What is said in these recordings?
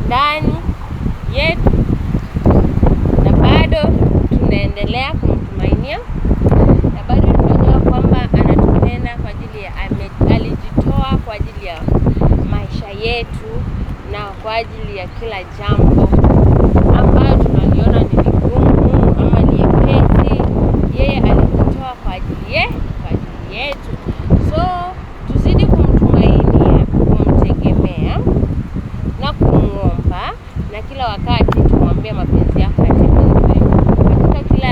ndani yetu, na bado tunaendelea kumtumainia, na bado tunajua kwamba anatupenda kwa ajili ya alijitoa kwa ajili ya maisha yetu na kwa ajili ya kila jambo ambayo tunaliona ni vigumu ama ni nyepesi, yeye alijitoa kwa ajili yetu. So tuzidi kumtumainia, kumtegemea na kumuomba, na kila wakati tumwambie mapenzi yako yatimizwe katika kila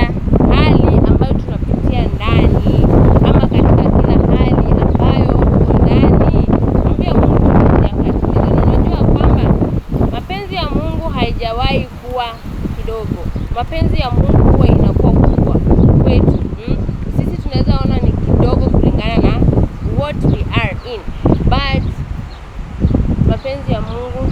hali ambayo tunapitia ndani, ama katika kila hali ambayo uko ndani. Mwambie Mungu mapenzi yako yatimizwe. Na unajua kwamba mapenzi ya Mungu haijawahi kuwa kidogo. Mapenzi ya Mungu huwa inakuwa kubwa kwetu. Sisi tunaweza ona ni kidogo kulingana na what we are in, but mapenzi ya Mungu